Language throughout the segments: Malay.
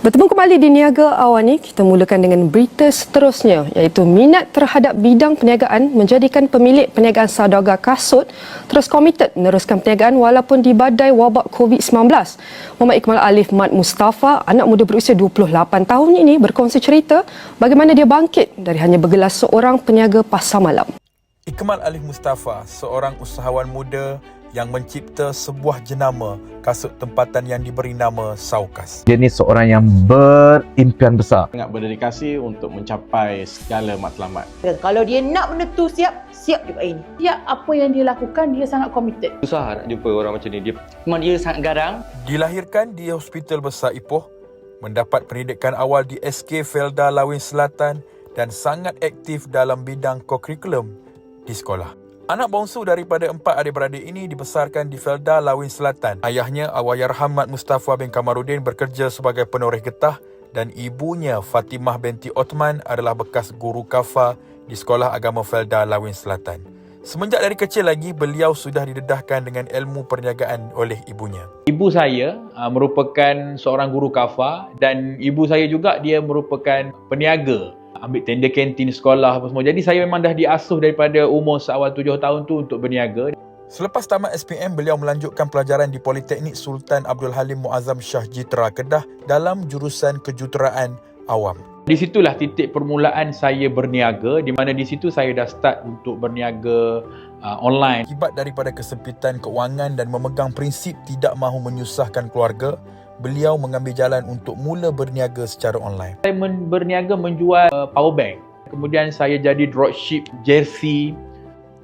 Bertemu kembali di Niaga Awal ni, kita mulakan dengan berita seterusnya iaitu minat terhadap bidang perniagaan menjadikan pemilik perniagaan saudagar kasut terus komited meneruskan perniagaan walaupun di badai wabak COVID-19. Muhammad Ikmal Alif Mat Mustafa, anak muda berusia 28 tahun ini berkongsi cerita bagaimana dia bangkit dari hanya bergelar seorang peniaga pasar malam. Ikmal Alif Mustafa, seorang usahawan muda yang mencipta sebuah jenama kasut tempatan yang diberi nama Saukas. Dia ni seorang yang berimpian besar. Sangat berdedikasi untuk mencapai segala matlamat. Kalau dia nak benda tu siap juga ini. Siap apa yang dia lakukan, dia sangat committed. Susah nak jumpa orang macam ni. Memang dia sangat garang. Dilahirkan di Hospital Besar Ipoh, mendapat pendidikan awal di SK Felda Lawin Selatan dan sangat aktif dalam bidang kokurikulum di sekolah. Anak bongsu daripada 4 adik-beradik ini dibesarkan di Felda Lawin Selatan. Ayahnya Allahyarham Mat Mustafa bin Kamaruddin bekerja sebagai penoreh getah dan ibunya Fatimah binti Othman adalah bekas guru kafa di Sekolah Agama Felda Lawin Selatan. Semenjak dari kecil lagi, beliau sudah didedahkan dengan ilmu perniagaan oleh ibunya. Ibu saya merupakan seorang guru kafa dan ibu saya juga dia merupakan peniaga. Ambil tender kantin sekolah apa semua. Jadi saya memang dah diasuh daripada umur seawal 7 tahun tu untuk berniaga. Selepas tamat SPM, beliau melanjutkan pelajaran di Politeknik Sultan Abdul Halim Muazzam Shah Jitra Kedah dalam jurusan kejuruteraan awam. Di situlah titik permulaan saya berniaga, di mana di situ saya dah start untuk berniaga online. Akibat daripada kesempitan keuangan dan memegang prinsip tidak mahu menyusahkan keluarga, beliau mengambil jalan untuk mula berniaga secara online. Saya berniaga menjual power bank. Kemudian saya jadi dropship jersey.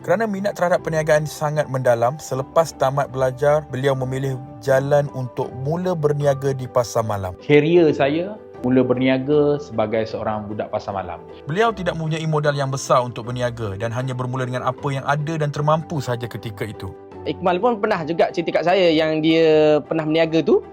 Kerana minat terhadap perniagaan sangat mendalam, selepas tamat belajar, beliau memilih jalan untuk mula berniaga di pasar malam. Career saya mula berniaga sebagai seorang budak pasar malam. Beliau tidak mempunyai modal yang besar untuk berniaga dan hanya bermula dengan apa yang ada dan termampu sahaja ketika itu. Ikmal pun pernah juga cerita kat saya yang dia pernah berniaga tu.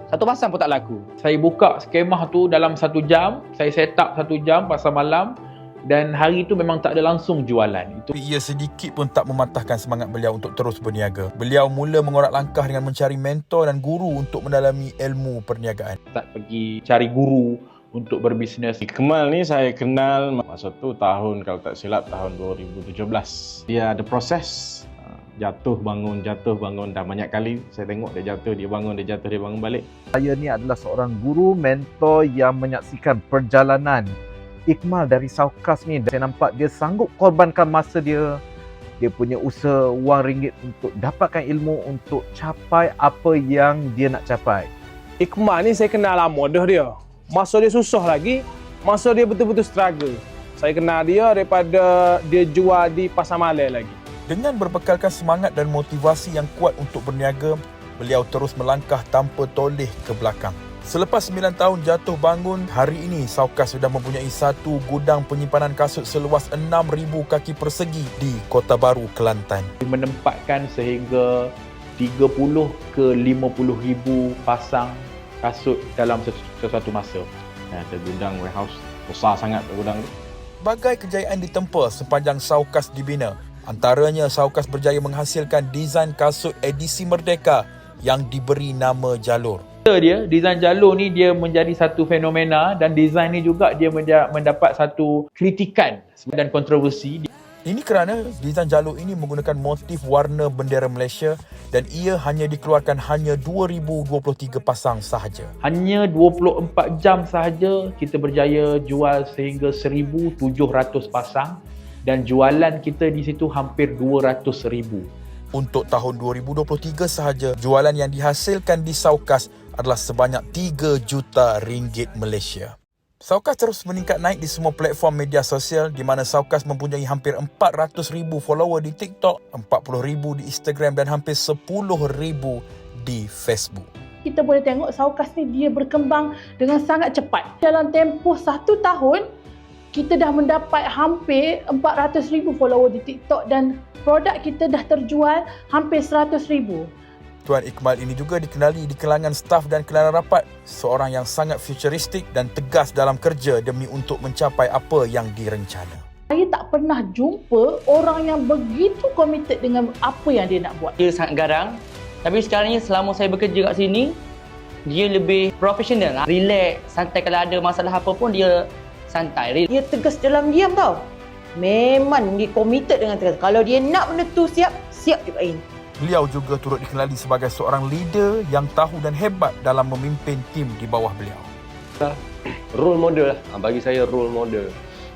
Satu pasang pun tak laku. Saya buka skemah tu dalam 1 jam. Saya set up 1 jam pasar malam. Dan hari tu memang tak ada langsung jualan. Ia sedikit pun tak mematahkan semangat beliau untuk terus berniaga. Beliau mula mengorak langkah dengan mencari mentor dan guru untuk mendalami ilmu perniagaan. Tak pergi cari guru untuk berbisnes. Ikmal ni saya kenal masa tu tahun, kalau tak silap, tahun 2017. Dia ada proses jatuh bangun dah banyak kali. Saya tengok dia jatuh, dia bangun, dia jatuh, dia bangun balik. Saya ni adalah seorang guru mentor yang menyaksikan perjalanan Ikmal dari Saukas ni. Saya nampak dia sanggup korbankan masa dia punya usaha wang ringgit untuk dapatkan ilmu untuk capai apa yang dia nak capai. Ikmal ni saya kenal lama dah dia. Masa dia susah lagi, masa dia betul-betul struggle. Saya kenal dia daripada dia jual di Pasar Malay lagi. Dengan berbekalkan semangat dan motivasi yang kuat untuk berniaga, beliau terus melangkah tanpa toleh ke belakang. Selepas 9 tahun jatuh bangun, hari ini Saukas sudah mempunyai satu gudang penyimpanan kasut seluas 6,000 kaki persegi di Kota Baru, Kelantan. Menempatkan sehingga 30 ke 50 ribu pasang kasut dalam sesuatu masa. Ada gudang warehouse besar sangat gudang tu. Bagai kejayaan ditempa sepanjang Saukas dibina. Antaranya, Saukas berjaya menghasilkan desain kasut edisi Merdeka yang diberi nama Jalur. Desain Jalur ni dia menjadi satu fenomena dan desain ni juga dia mendapat satu kritikan dan kontroversi. Ini kerana desain Jalur ini menggunakan motif warna bendera Malaysia dan ia hanya dikeluarkan hanya 2023 pasang sahaja. Hanya 24 jam sahaja kita berjaya jual sehingga 1,700 pasang. Dan jualan kita di situ hampir 200,000. Untuk tahun 2023 sahaja, jualan yang dihasilkan di Saukas adalah sebanyak 3 juta ringgit Malaysia. Saukas terus meningkat naik di semua platform media sosial di mana Saukas mempunyai hampir 400,000 follower di TikTok, 40,000 di Instagram dan hampir 10,000 di Facebook. Kita boleh tengok Saukas ni dia berkembang dengan sangat cepat. Dalam tempoh 1 tahun, kita dah mendapat hampir 400,000 follower di TikTok dan produk kita dah terjual hampir 100,000. Tuan Ikmal ini juga dikenali di kalangan staf dan kelana rapat, seorang yang sangat futuristik dan tegas dalam kerja demi untuk mencapai apa yang direncana. Saya tak pernah jumpa orang yang begitu committed dengan apa yang dia nak buat. Dia sangat garang. Tapi sekarang ni selama saya bekerja kat sini, Dia lebih profesional, relax, santai. Kalau ada masalah apa pun dia santai. Dia tegas dalam diam tau. Memang dia committed dengan tegas. Kalau dia nak benda tu siap juga ini. Beliau juga turut dikenali sebagai seorang leader yang tahu dan hebat dalam memimpin tim di bawah beliau. Role model lah. Bagi saya role model.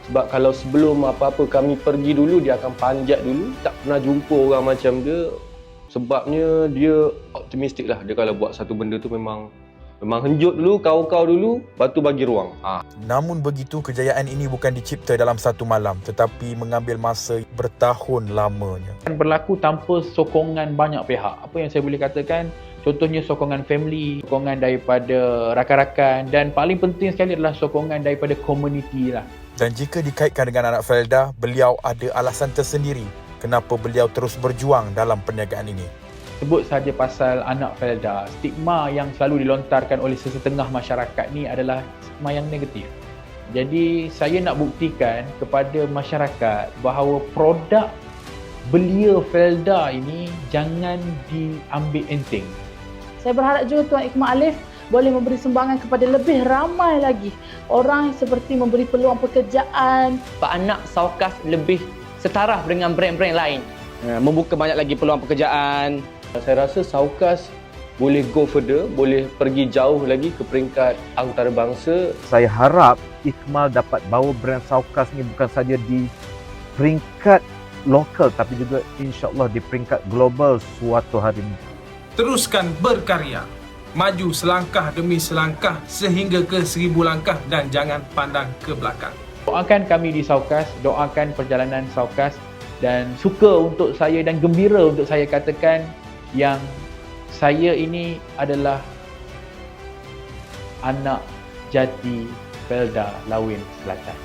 Sebab kalau sebelum apa-apa kami pergi dulu, dia akan panjat dulu. Tak pernah jumpa orang macam dia. Sebabnya dia optimistik lah. Dia kalau buat satu benda tu memang henjut dulu, kau dulu, lepas tu bagi ruang. Namun begitu, kejayaan ini bukan dicipta dalam satu malam tetapi mengambil masa bertahun lamanya. Berlaku tanpa sokongan banyak pihak. Apa yang saya boleh katakan, contohnya sokongan family, sokongan daripada rakan-rakan dan paling penting sekali adalah sokongan daripada komuniti lah. Dan jika dikaitkan dengan anak Felda, beliau ada alasan tersendiri kenapa beliau terus berjuang dalam perniagaan ini. Sebut saja pasal anak Felda, stigma yang selalu dilontarkan oleh sesetengah masyarakat ni adalah stigma yang negatif. Jadi saya nak buktikan kepada masyarakat bahawa produk belia Felda ini jangan diambil enteng. Saya berharap juga Tuan Iqmal Alif boleh memberi sumbangan kepada lebih ramai lagi orang seperti memberi peluang pekerjaan. Pak anak Saukas lebih setaraf dengan brand-brand lain. Membuka banyak lagi peluang pekerjaan. Saya rasa Saukas boleh go further, boleh pergi jauh lagi ke peringkat antarabangsa. Saya harap Iqmal dapat bawa brand Saukas ni bukan saja di peringkat lokal tapi juga insya-Allah di peringkat global suatu hari ini. Teruskan berkarya, maju selangkah demi selangkah sehingga ke 1000 langkah dan jangan pandang ke belakang. Doakan kami di Saukas, doakan perjalanan Saukas dan suka untuk saya dan gembira untuk saya katakan yang saya ini adalah anak jati Felda Lawin Selatan.